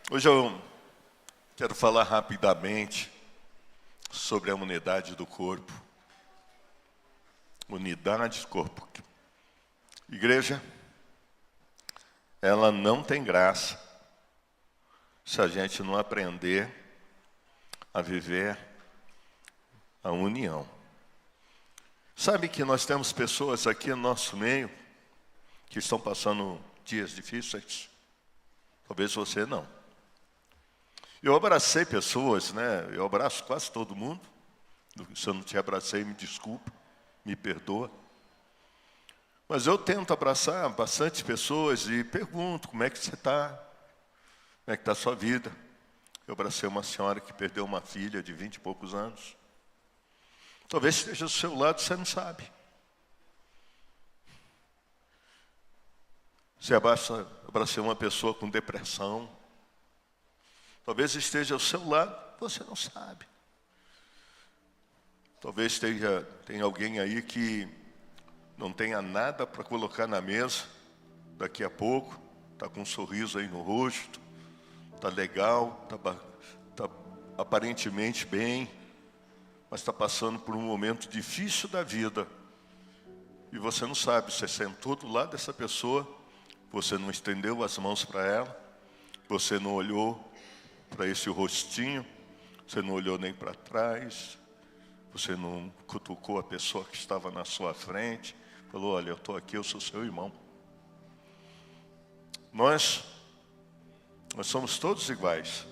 Hoje eu quero falar rapidamente sobre a unidade do corpo. Unidade do corpo. Igreja, ela não tem graça se a gente não aprender a viver a união. Sabe que nós temos pessoas aqui no nosso meio que estão passando dias difíceis? Talvez você não. Eu abracei pessoas, né? Eu abraço quase todo mundo. Se eu não te abracei, me desculpa, me perdoa. Mas eu tento abraçar bastante pessoas e pergunto, como é que você está? Como é que está a sua vida? Eu abracei uma senhora que perdeu uma filha de 20 e poucos anos. Talvez esteja do seu lado, você não sabe. Você abracei uma pessoa com depressão. Talvez esteja ao seu lado, você não sabe. Talvez tenha alguém aí que não tenha nada para colocar na mesa. Daqui a pouco, está com um sorriso aí no rosto, está legal, está aparentemente bem, mas está passando por um momento difícil da vida. E você não sabe, você sentou do lado dessa pessoa, você não estendeu as mãos para ela, você não olhou para esse rostinho, você não olhou nem para trás, você não cutucou a pessoa que estava na sua frente, falou, olha, eu estou aqui, eu sou seu irmão. Nós somos todos iguais.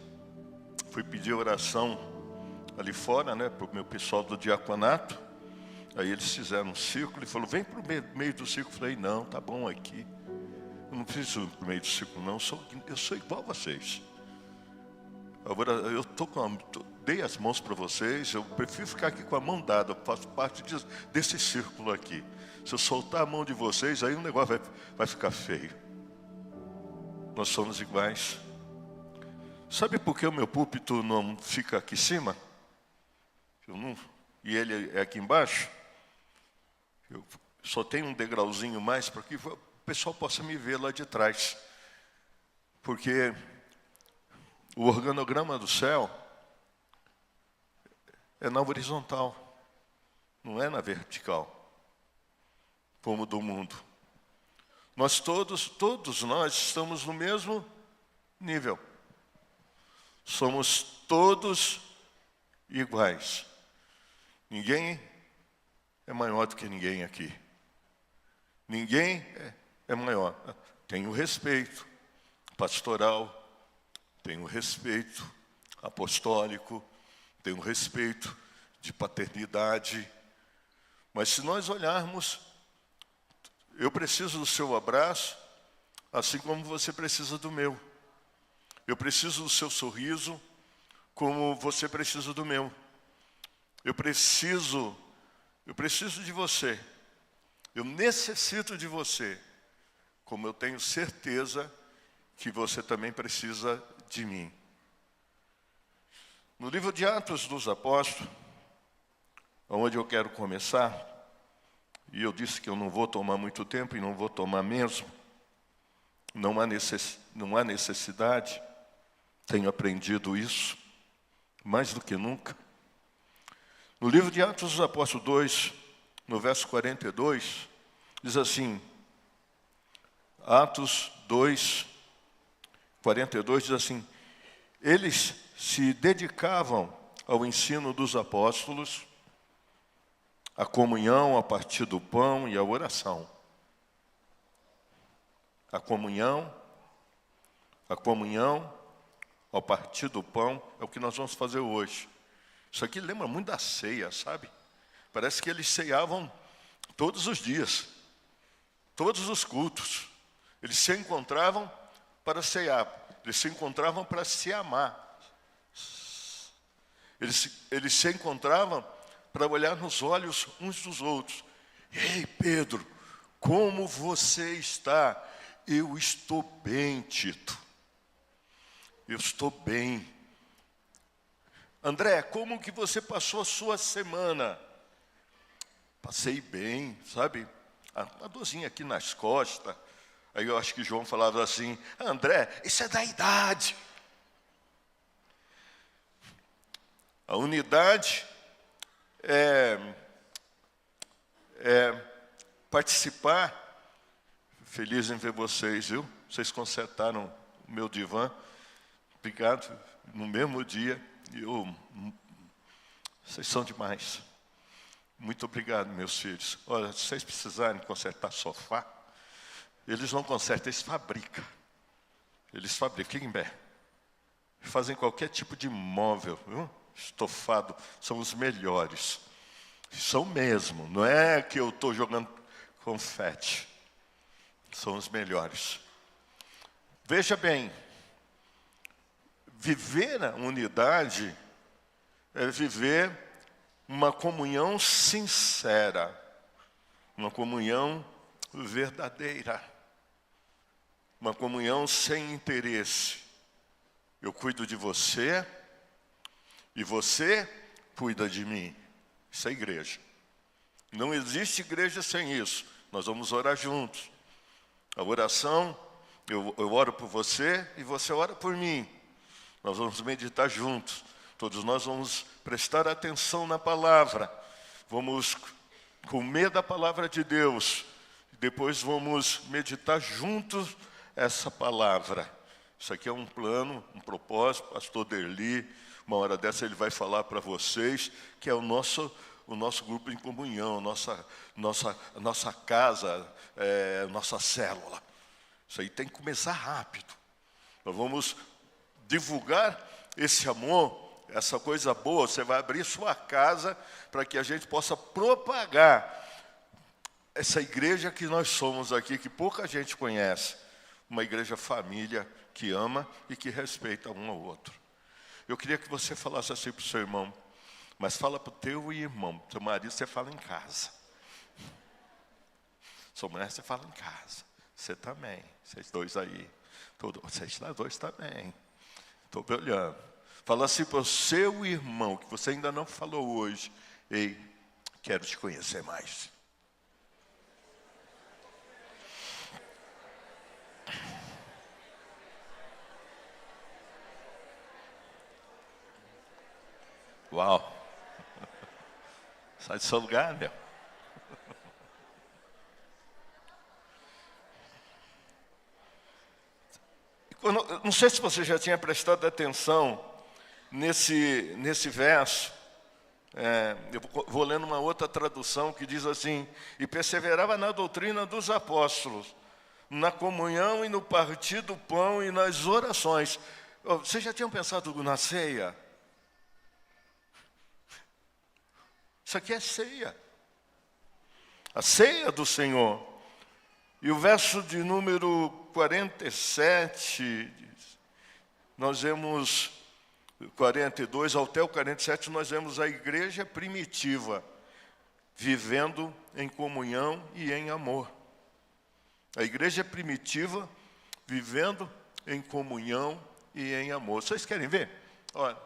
Fui pedir oração ali fora, né, para o meu pessoal do diaconato, aí eles fizeram um círculo e falou, vem para o meio do círculo. Eu falei, não, tá bom aqui. Eu não preciso ir para o meio do círculo, não, eu sou igual a vocês. Agora, eu dei as mãos para vocês, eu prefiro ficar aqui com a mão dada, eu faço parte desse círculo aqui. Se eu soltar a mão de vocês, aí o negócio vai ficar feio. Nós somos iguais. Sabe por que o meu púlpito não fica aqui em cima? E ele é aqui embaixo? Eu só tenho um degrauzinho mais para que o pessoal possa me ver lá de trás. Porque o organograma do céu é na horizontal, não é na vertical, como o do mundo. Nós todos nós estamos no mesmo nível. Somos todos iguais. Ninguém é maior do que ninguém aqui. Ninguém é maior. Tem o respeito pastoral, tem o respeito apostólico, tem o respeito de paternidade. Mas se nós olharmos, eu preciso do seu abraço, assim como você precisa do meu. Eu preciso do seu sorriso, como você precisa do meu. Eu preciso de você. Eu necessito de você, como eu tenho certeza que você também precisa de mim. No livro de Atos dos Apóstolos, onde eu quero começar, e eu disse que eu não vou tomar muito tempo e não vou tomar mesmo, não há necessidade, tenho aprendido isso, mais do que nunca. No livro de Atos dos Apóstolos 2, no verso 42, diz assim, Atos 2, 42 diz assim, eles se dedicavam ao ensino dos apóstolos, à comunhão, a partir do pão e à oração. A comunhão, ao partir do pão, é o que nós vamos fazer hoje. Isso aqui lembra muito da ceia, sabe? Parece que eles ceiavam todos os dias, todos os cultos. Eles se encontravam para ceiar, eles se encontravam para se amar. Eles se encontravam para olhar nos olhos uns dos outros. Ei, Pedro, como você está? Eu estou bem, Tito. Eu estou bem. André, como que você passou a sua semana? Passei bem, sabe? Uma dorzinha aqui nas costas. Aí eu acho que João falava assim, André, isso é da idade. A unidade é participar. Feliz em ver vocês, viu? Vocês consertaram o meu divã. Obrigado. No mesmo dia. Vocês são demais. Muito obrigado, meus filhos. Olha, se vocês precisarem consertar sofá, eles não consertam, eles fabricam. Eles fabricam, fiquem bem. Fazem qualquer tipo de móvel, viu? Estofado, são os melhores. São mesmo, não é que eu estou jogando confete. São os melhores. Veja bem, viver na unidade é viver uma comunhão sincera, uma comunhão verdadeira, uma comunhão sem interesse. Eu cuido de você e você cuida de mim. Isso é igreja. Não existe igreja sem isso. Nós vamos orar juntos. A oração, eu oro por você e você ora por mim. Nós vamos meditar juntos. Todos nós vamos prestar atenção na palavra. Vamos comer da palavra de Deus. Depois vamos meditar juntos essa palavra. Isso aqui é um plano, um propósito. Pastor Derli, uma hora dessa ele vai falar para vocês, que é o nosso grupo em comunhão, nossa casa, nossa célula. Isso aí tem que começar rápido. Nós vamos divulgar esse amor, essa coisa boa. Você vai abrir sua casa para que a gente possa propagar essa igreja que nós somos aqui, que pouca gente conhece. Uma igreja família que ama e que respeita um ao outro. Eu queria que você falasse assim para o seu irmão, mas fala para o teu irmão. Seu marido você fala em casa. Sua mulher você fala em casa. Você também. Vocês dois aí. Vocês dois também. Estou me olhando. Fala assim para o seu irmão, que você ainda não falou hoje. Ei, quero te conhecer mais. Uau. Sai do seu lugar, meu. Não sei se você já tinha prestado atenção nesse verso. Eu vou lendo uma outra tradução que diz assim: e perseverava na doutrina dos apóstolos, na comunhão e no partir do pão e nas orações. Vocês já tinham pensado na ceia? Isso aqui é ceia. A ceia do Senhor. E o verso de número 47, nós vemos 42 até o 47, nós vemos a igreja primitiva, vivendo em comunhão e em amor. A igreja primitiva, vivendo em comunhão e em amor. Vocês querem ver? Olha,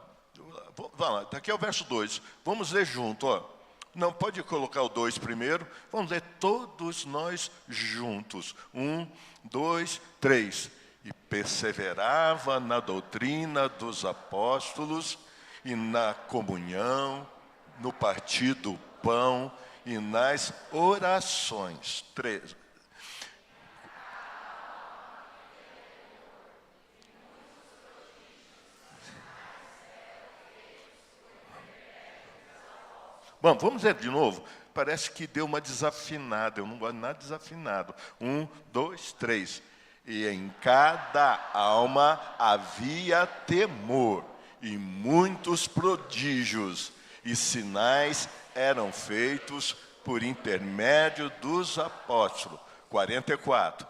vamos lá, daqui é o verso 2. Vamos ler junto, ó. Não, pode colocar o 2 primeiro. Vamos ler todos nós juntos. 1, 2, 3. E perseverava na doutrina dos apóstolos e na comunhão, no partir do pão e nas orações. 3. Bom, vamos ver de novo. Parece que deu uma desafinada. Eu não gosto de nada desafinado. 1, 2, 3. E em cada alma havia temor, e muitos prodígios e sinais eram feitos por intermédio dos apóstolos. 44.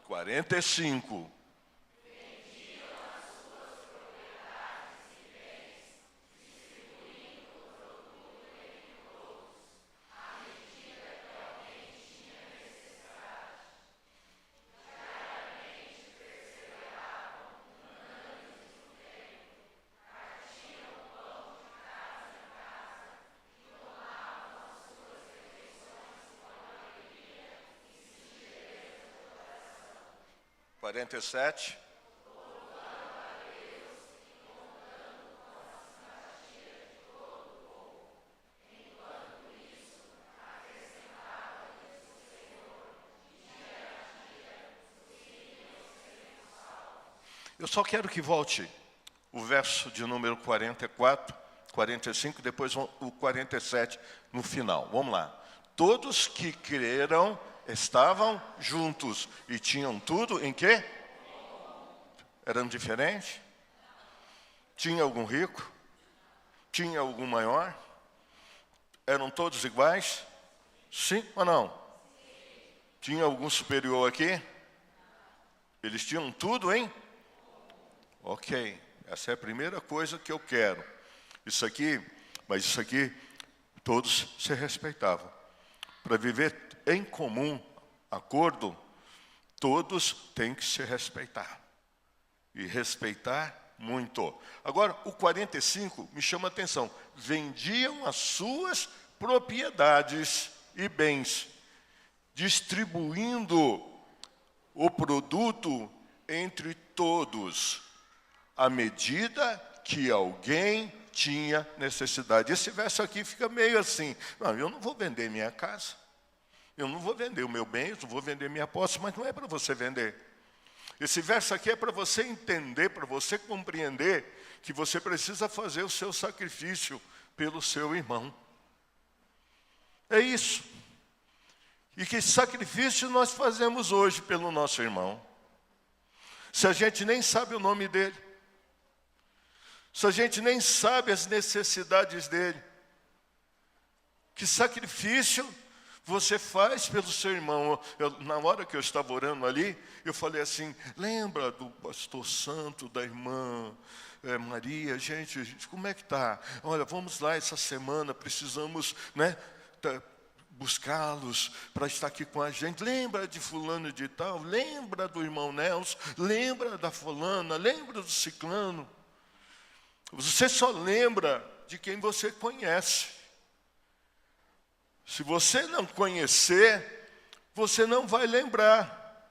45. 47. Eu só quero que volte o verso de número 44, 45, depois o 47 no final. Vamos lá. Todos que creram estavam juntos e tinham tudo em quê? Eram diferentes? Tinha algum rico? Tinha algum maior? Eram todos iguais? Sim ou não? Tinha algum superior aqui? Eles tinham tudo, hein? Ok, essa é a primeira coisa que eu quero. Isso aqui, mas isso aqui, todos se respeitavam. Para viver em comum, acordo, todos têm que se respeitar. E respeitar muito. Agora, o 45 me chama a atenção. Vendiam as suas propriedades e bens, distribuindo o produto entre todos, à medida que alguém tinha necessidade. Esse verso aqui fica meio assim, não, eu não vou vender minha casa, eu não vou vender o meu bem, eu não vou vender minha posse, mas não é para você vender. Esse verso aqui é para você entender, para você compreender que você precisa fazer o seu sacrifício pelo seu irmão. É isso. E que sacrifício nós fazemos hoje pelo nosso irmão? Se a gente nem sabe o nome dele, se a gente nem sabe as necessidades dele, que sacrifício você faz pelo seu irmão? Na hora que eu estava orando ali, eu falei assim, lembra do pastor santo, da irmã Maria? Gente, como é que está? Olha, vamos lá essa semana, precisamos, né, buscá-los para estar aqui com a gente. Lembra de fulano de tal, lembra do irmão Nelson, lembra da fulana, lembra do ciclano. Você só lembra de quem você conhece. Se você não conhecer, você não vai lembrar.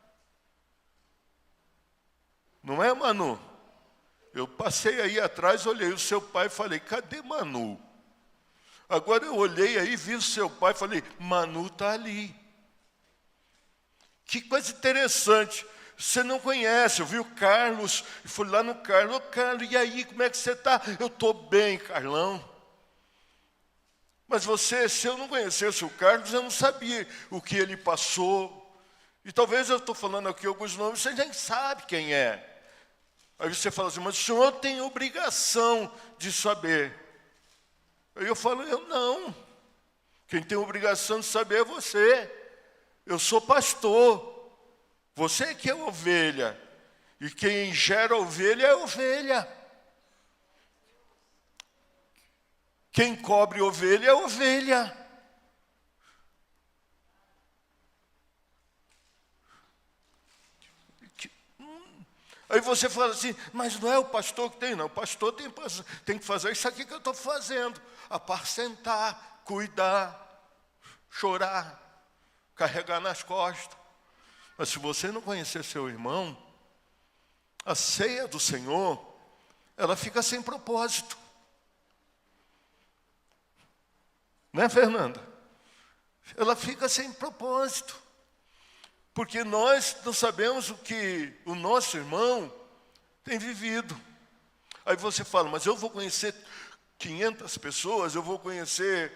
Não é, Manu? Eu passei aí atrás, olhei o seu pai e falei, cadê Manu? Agora eu olhei aí, vi o seu pai e falei, Manu está ali. Que coisa interessante. Você não conhece, eu vi o Carlos, e fui lá no Carlos, ô Carlos, e aí, como é que você está? Eu estou bem, Carlão. Mas você, se eu não conhecesse o Carlos, eu não sabia o que ele passou. E talvez eu estou falando aqui alguns nomes, você nem sabe quem é. Aí você fala assim, mas o senhor tem obrigação de saber. Aí eu falo, eu não. Quem tem obrigação de saber é você. Eu sou pastor. Você que é ovelha. E quem gera ovelha é ovelha. Quem cobre ovelha é ovelha. Aí você fala assim, mas não é o pastor que tem, não. O pastor tem que fazer isso aqui que eu estou fazendo. Apacentar, cuidar, chorar, carregar nas costas. Mas se você não conhecer seu irmão, a ceia do Senhor, ela fica sem propósito. Né, Fernanda? Ela fica sem propósito. Porque nós não sabemos o que o nosso irmão tem vivido. Aí você fala, mas eu vou conhecer 500 pessoas, eu vou conhecer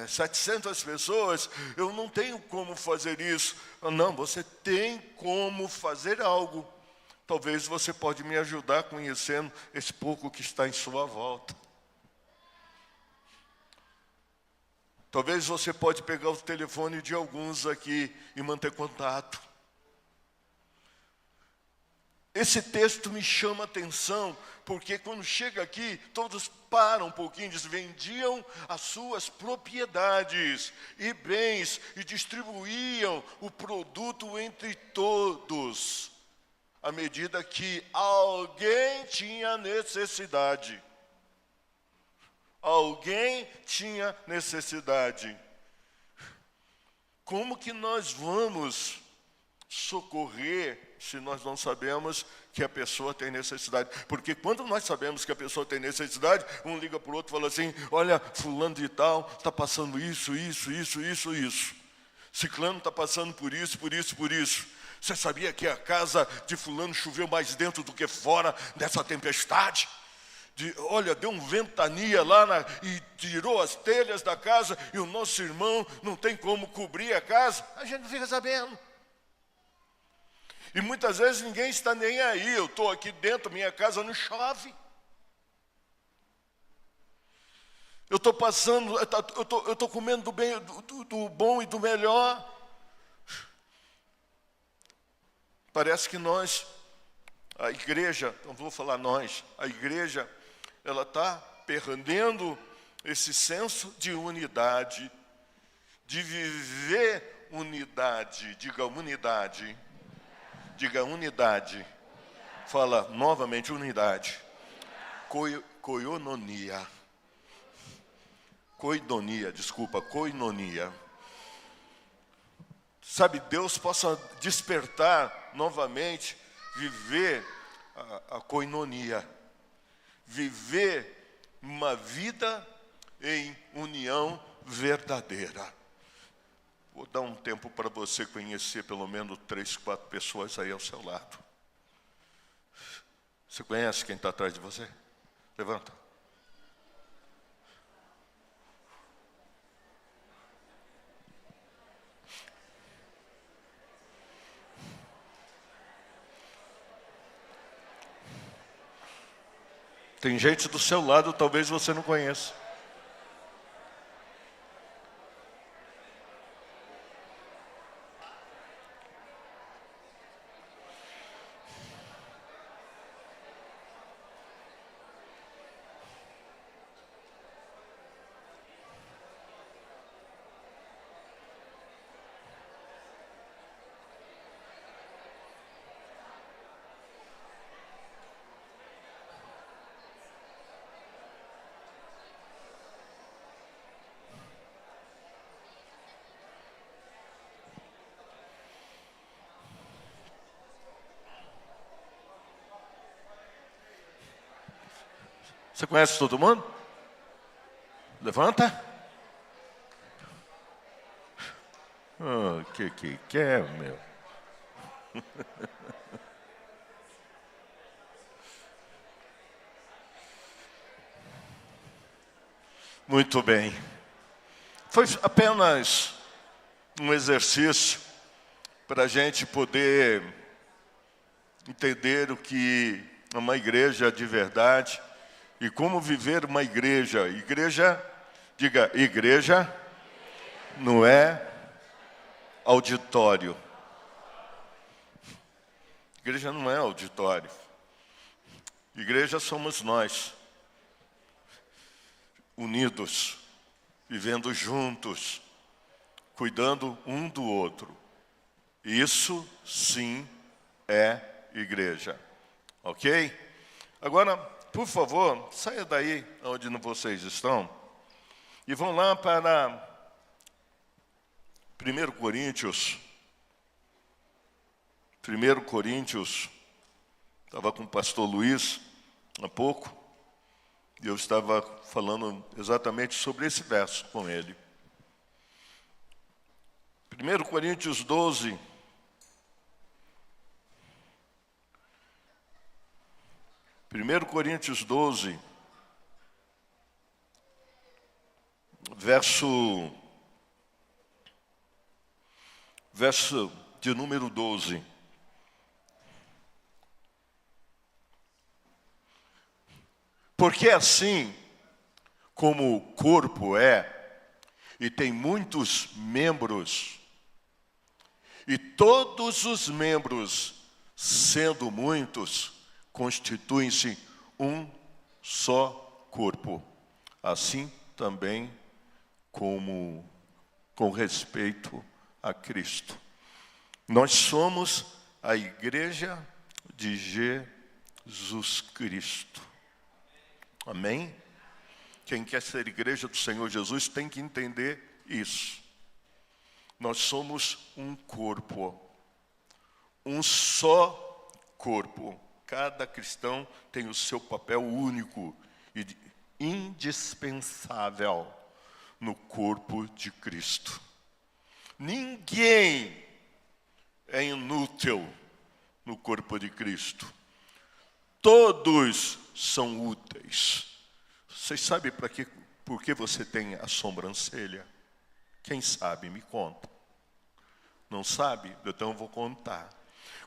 700 pessoas, eu não tenho como fazer isso. Não, você tem como fazer algo. Talvez você pode me ajudar conhecendo esse pouco que está em sua volta. Talvez você pode pegar o telefone de alguns aqui e manter contato. Esse texto me chama a atenção, porque quando chega aqui, todos param um pouquinho, eles vendiam as suas propriedades e bens e distribuíam o produto entre todos, à medida que alguém tinha necessidade. Alguém tinha necessidade. Como que nós vamos socorrer se nós não sabemos que a pessoa tem necessidade. Porque quando nós sabemos que a pessoa tem necessidade, um liga para o outro e fala assim: olha, fulano de tal está passando isso. Ciclano está passando por isso. Você sabia que a casa de fulano choveu mais dentro do que fora dessa tempestade? Olha, deu um ventania lá e tirou as telhas da casa e o nosso irmão não tem como cobrir a casa. A gente não fica sabendo. E muitas vezes ninguém está nem aí. Eu estou aqui dentro, minha casa não chove. Eu estou passando, eu estou comendo do bom e do melhor. Parece que nós, a igreja, não vou falar nós, a igreja, ela está perdendo esse senso de unidade, de viver unidade. Diga unidade. Diga unidade. Fala novamente unidade. Koinonia. Sabe, Deus possa despertar novamente, viver a koinonia. Viver uma vida em união verdadeira. Vou dar um tempo para você conhecer pelo menos 3, 4 pessoas aí ao seu lado. Você conhece quem está atrás de você? Levanta. Tem gente do seu lado, talvez você não conheça. Você conhece todo mundo? Levanta. Que é, meu? Muito bem. Foi apenas um exercício para a gente poder entender o que é uma igreja de verdade e como viver uma igreja. Igreja, diga, igreja não é auditório. Igreja não é auditório. Igreja somos nós, unidos, vivendo juntos, cuidando um do outro. Isso sim é igreja. Ok? Agora, por favor, saia daí onde vocês estão e vão lá para 1 Coríntios. 1 Coríntios, estava com o pastor Luiz há pouco, e eu estava falando exatamente sobre esse verso com ele. 1 Coríntios 12, verso de número 12. Porque assim como o corpo é, e tem muitos membros, e todos os membros, sendo muitos, constituem-se um só corpo. Assim também como com respeito a Cristo. Nós somos a igreja de Jesus Cristo. Amém? Quem quer ser igreja do Senhor Jesus tem que entender isso. Nós somos um corpo. um só corpo. Cada cristão tem o seu papel único e indispensável no corpo de Cristo. Ninguém é inútil no corpo de Cristo. Todos são úteis. Vocês sabem por que você tem a sobrancelha? Quem sabe, me conta. Não sabe? Então eu vou contar.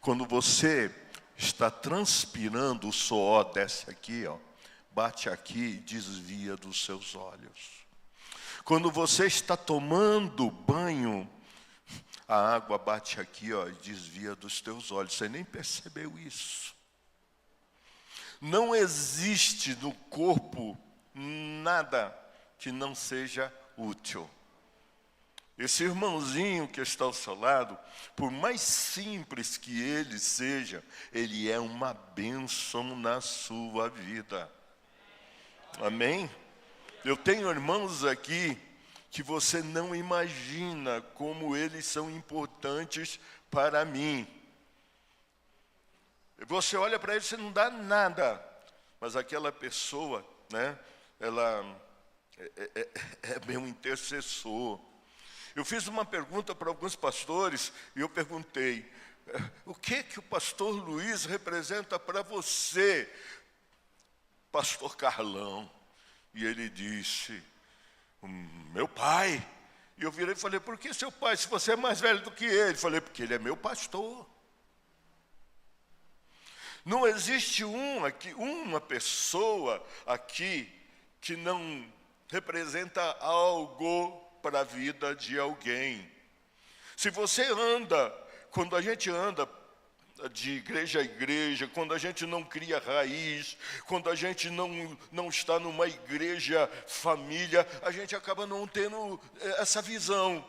Quando você está transpirando, o suor desce aqui, ó, bate aqui e desvia dos seus olhos. Quando você está tomando banho, a água bate aqui, ó, e desvia dos teus olhos. Você nem percebeu isso. Não existe no corpo nada que não seja útil. Esse irmãozinho que está ao seu lado, por mais simples que ele seja, ele é uma bênção na sua vida. Amém? Eu tenho irmãos aqui que você não imagina como eles são importantes para mim. Você olha para eles, você não dá nada, mas aquela pessoa, né, ela é bem um intercessor. Eu fiz uma pergunta para alguns pastores e eu perguntei: o que o pastor Luiz representa para você, pastor Carlão? E ele disse: meu pai. E eu virei e falei: por que seu pai, se você é mais velho do que ele? Falei: porque ele é meu pastor. Não existe uma pessoa aqui que não representa algo para a vida de alguém. Se você anda, quando a gente anda de igreja a igreja, quando a gente não cria raiz, quando a gente não está numa igreja família, a gente acaba não tendo essa visão.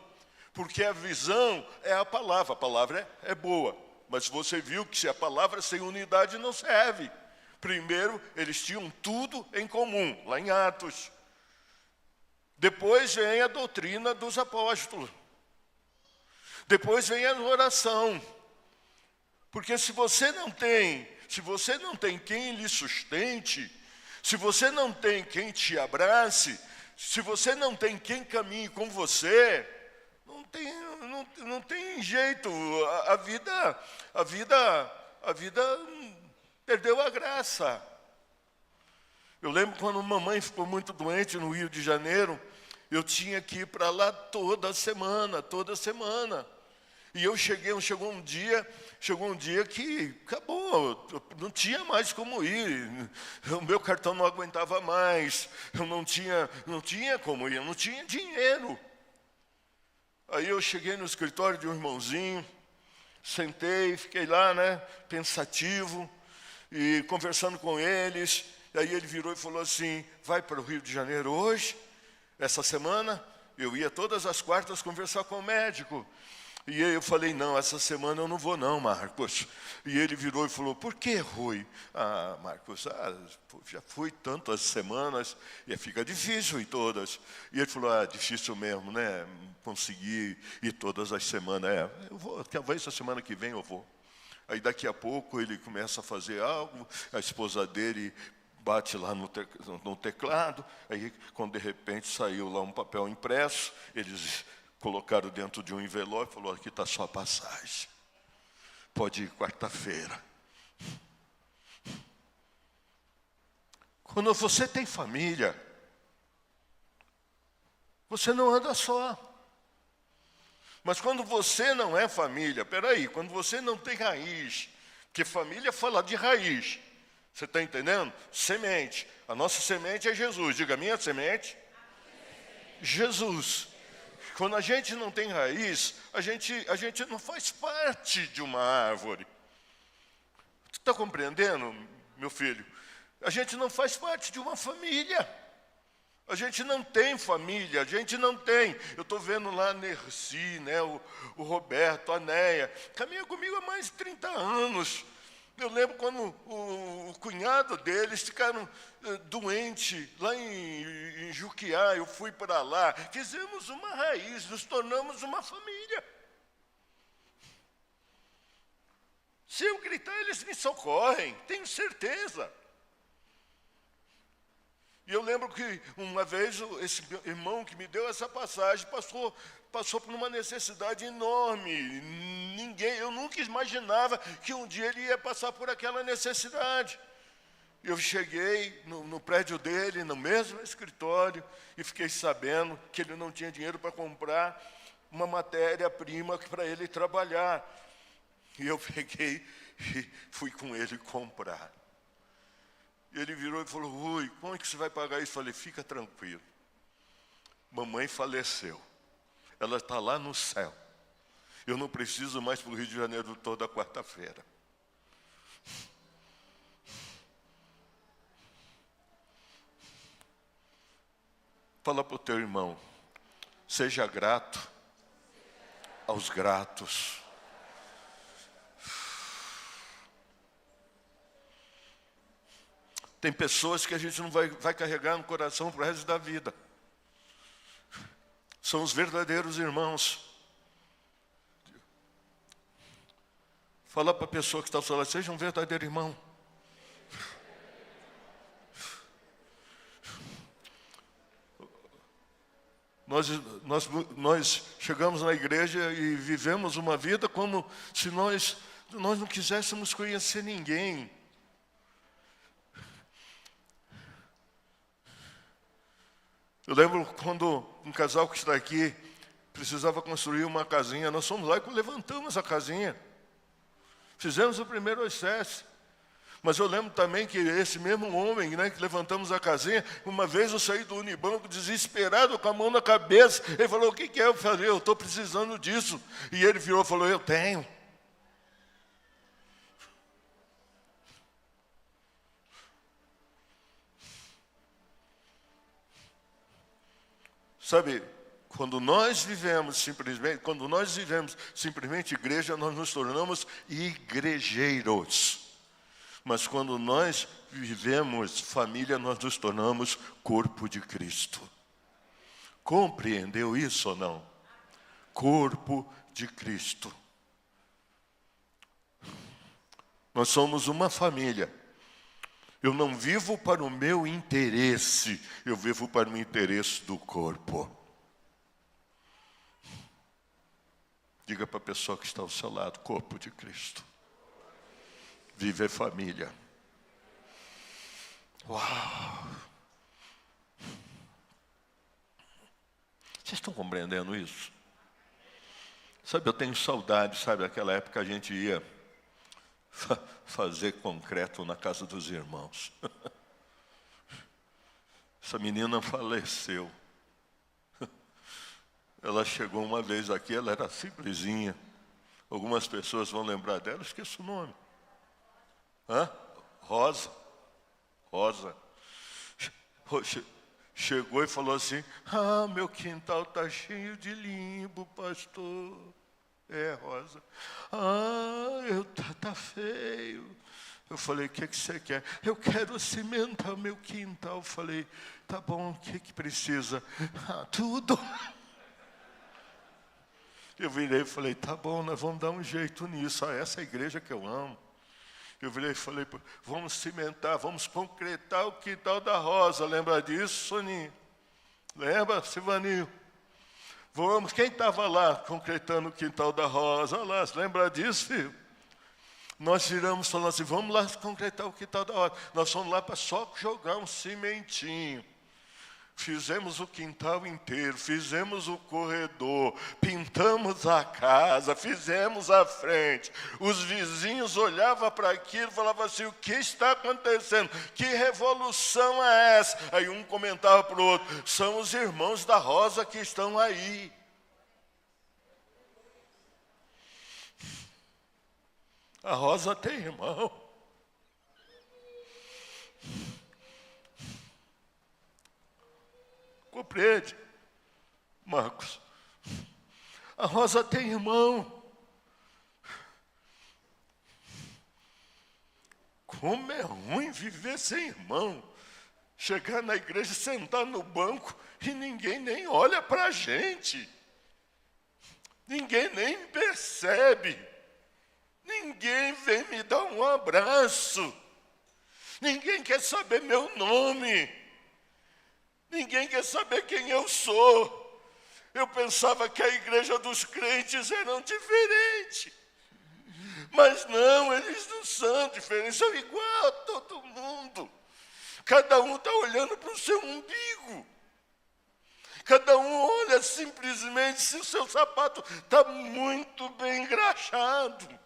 Porque a visão é a palavra é boa. Mas você viu que se a palavra sem unidade não serve. Primeiro, eles tinham tudo em comum, lá em Atos. Depois vem a doutrina dos apóstolos. Depois vem a oração. Porque se você não tem quem lhe sustente, se você não tem quem te abrace, se você não tem quem caminhe com você, não tem jeito. A vida perdeu a graça. Eu lembro quando mamãe ficou muito doente no Rio de Janeiro, eu tinha que ir para lá toda semana. E chegou um dia que acabou, não tinha mais como ir. O meu cartão não aguentava mais, eu não tinha como ir, eu não tinha dinheiro. Aí eu cheguei no escritório de um irmãozinho, sentei, fiquei lá, né, pensativo, e conversando com eles. E aí ele virou e falou assim: vai para o Rio de Janeiro hoje? Essa semana? Eu ia todas as quartas conversar com o médico. E aí eu falei: não, essa semana eu não vou não, Marcos. E ele virou e falou: por que, Rui? Ah, Marcos, já fui tantas semanas e fica difícil ir todas. E ele falou: difícil mesmo, né? Conseguir ir todas as semanas. Eu vou, talvez essa semana que vem eu vou. Aí daqui a pouco ele começa a fazer algo, a esposa dele bate lá no teclado, aí quando de repente saiu lá um papel impresso, eles colocaram dentro de um envelope e falou: aqui está a sua passagem. Pode ir quarta-feira. Quando você tem família, você não anda só. Mas quando você não é família, quando você não tem raiz, porque família fala de raiz, você está entendendo? Semente. A nossa semente é Jesus. Diga: minha semente, Jesus. Quando a gente não tem raiz, a gente não faz parte de uma árvore. Você está compreendendo, meu filho? A gente não faz parte de uma família. A gente não tem família, a gente não tem. Eu estou vendo lá a Nerci, né, o Roberto, a Neia, caminha comigo há mais de 30 anos. Eu lembro quando o cunhado deles ficaram doentes lá em Juquiá, eu fui para lá, fizemos uma raiz, nos tornamos uma família. Se eu gritar, eles me socorrem, tenho certeza. E eu lembro que uma vez esse irmão que me deu essa passagem passou por uma necessidade enorme. Eu nunca imaginava que um dia ele ia passar por aquela necessidade. Eu cheguei no prédio dele, no mesmo escritório, e fiquei sabendo que ele não tinha dinheiro para comprar uma matéria-prima para ele trabalhar. E eu peguei e fui com ele comprar. E ele virou e falou: Rui, como é que você vai pagar isso? Eu falei: fica tranquilo. Mamãe faleceu. Ela está lá no céu. Eu não preciso mais para o Rio de Janeiro toda quarta-feira. Fala para o teu irmão: seja grato aos gratos. Tem pessoas que a gente não vai carregar no coração para o resto da vida. São os verdadeiros irmãos. Fala para a pessoa que está ao seu lado: seja um verdadeiro irmão. Nós chegamos na igreja e vivemos uma vida como se nós não quiséssemos conhecer ninguém. Eu lembro quando um casal que está aqui precisava construir uma casinha, nós fomos lá e levantamos a casinha. Fizemos o primeiro alicerce. Mas eu lembro também que esse mesmo homem, né, que levantamos a casinha, uma vez eu saí do Unibanco desesperado, com a mão na cabeça. Ele falou: o que é? Eu falei: eu estou precisando disso. E ele virou e falou: eu tenho. Sabe, quando nós vivemos simplesmente igreja, nós nos tornamos igrejeiros. Mas quando nós vivemos família, nós nos tornamos corpo de Cristo. Compreendeu isso ou não? Corpo de Cristo. Nós somos uma família. Eu não vivo para o meu interesse, eu vivo para o interesse do corpo. Diga para a pessoa que está ao seu lado: corpo de Cristo. Viver família. Uau! Vocês estão compreendendo isso? Sabe, eu tenho saudade, sabe, daquela época a gente ia fazer concreto na casa dos irmãos. Essa menina faleceu. Ela chegou uma vez aqui, ela era simplesinha. Algumas pessoas vão lembrar dela, esqueço o nome. Rosa. Chegou e falou assim: meu quintal está cheio de limbo, pastor. Rosa. Tá feio. Eu falei: o que você quer? Eu quero cimentar meu quintal. Eu falei: tá bom, o que precisa? Tudo. Eu virei e falei: tá bom, nós vamos dar um jeito nisso. Essa é a igreja que eu amo. Eu virei e falei: vamos cimentar, vamos concretar o quintal da Rosa. Lembra disso, Soninho? Lembra, Silvaninho? Vamos, quem estava lá concretando o quintal da Rosa? Olha lá, lembra disso, filho? Nós viramos falando assim: vamos lá concretar o quintal da Rosa. Nós fomos lá para só jogar um cimentinho. Fizemos o quintal inteiro, fizemos o corredor, pintamos a casa, fizemos a frente. Os vizinhos olhavam para aquilo e falavam assim: o que está acontecendo? Que revolução é essa? Aí um comentava para o outro: são os irmãos da Rosa que estão aí. A Rosa tem irmão. Compreende, Marcos? A Rosa tem irmão. Como é ruim viver sem irmão. Chegar na igreja, sentar no banco e ninguém nem olha para a gente. Ninguém nem percebe. ninguém vem me dar um abraço. Ninguém quer saber meu nome. Ninguém quer saber quem eu sou. Eu pensava que a igreja dos crentes eram diferente. Mas não, eles não são diferentes, são igual a todo mundo. Cada um está olhando para o seu umbigo. Cada um olha simplesmente se o seu sapato está muito bem engraxado.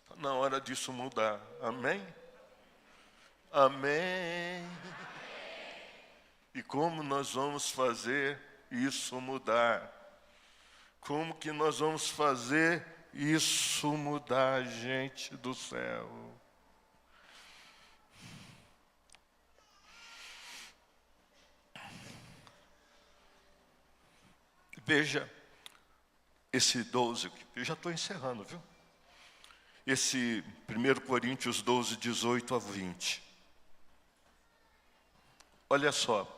Está na hora disso mudar. Amém? Amém. E como nós vamos fazer isso mudar? Como que nós vamos fazer isso mudar, gente do céu? Veja, esse 12, eu já estou encerrando, viu? Esse 1 Coríntios 12, 18 a 20. Olha só.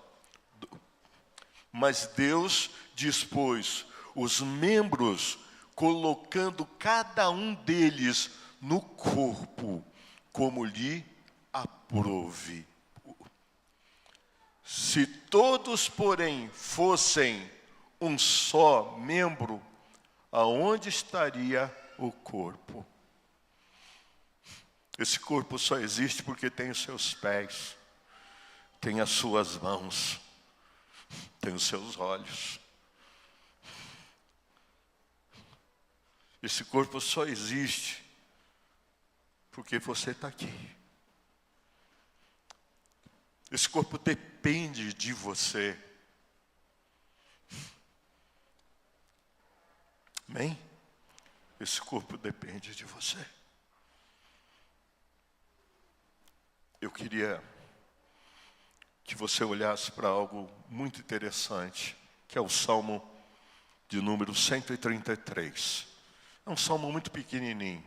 Mas Deus dispôs os membros, colocando cada um deles no corpo, como lhe aprouve. Se todos, porém, fossem um só membro, aonde estaria o corpo? Esse corpo só existe porque tem os seus pés, tem as suas mãos, tem os seus olhos. Esse corpo só existe porque você está aqui. Esse corpo depende de você. Amém? Esse corpo depende de você. Eu queria que você olhasse para algo muito interessante, que é o Salmo de número 133. É um salmo muito pequenininho.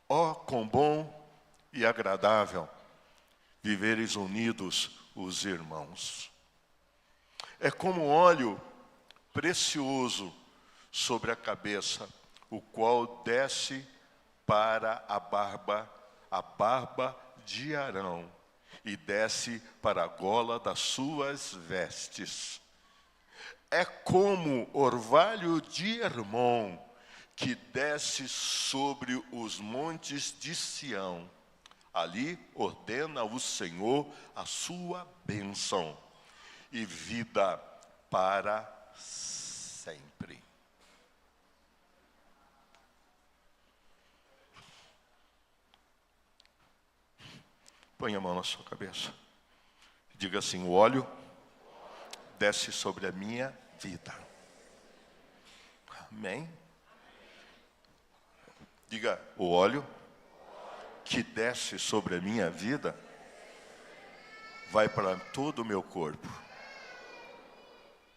Ó, quão bom e agradável viveres unidos os irmãos. É como óleo precioso sobre a cabeça, o qual desce para a barba de Arão, e desce para a gola das suas vestes. É como orvalho de Hermon, que desce sobre os montes de Sião. Ali ordena o Senhor a sua bênção e vida para sempre. Põe a mão na sua cabeça. Diga assim: o óleo desce sobre a minha vida. Amém? Diga: o óleo que desce sobre a minha vida vai para todo o meu corpo.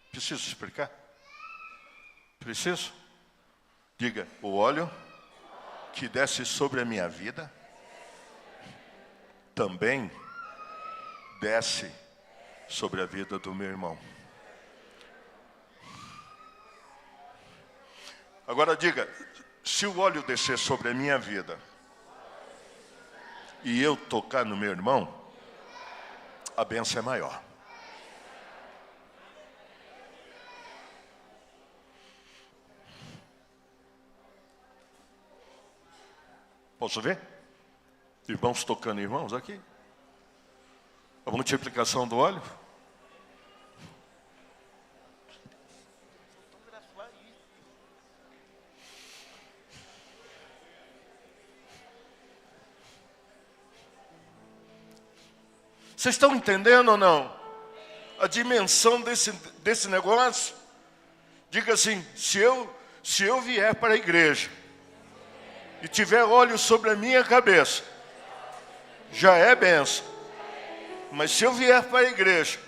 Preciso explicar? Preciso? Diga: o óleo que desce sobre a minha vida também desce sobre a vida do meu irmão. Agora diga: se o óleo descer sobre a minha vida e eu tocar no meu irmão, a bênção é maior. Posso ver? Irmãos tocando irmãos aqui. A multiplicação do óleo. Vocês estão entendendo ou não? A dimensão desse negócio? Diga assim: se eu vier para a igreja e tiver óleo sobre a minha cabeça, já é bênção. Mas se eu vier para a igreja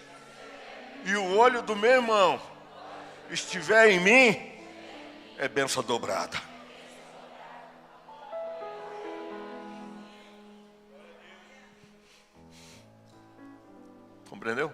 e o óleo do meu irmão estiver em mim, é bênção dobrada. Compreendeu?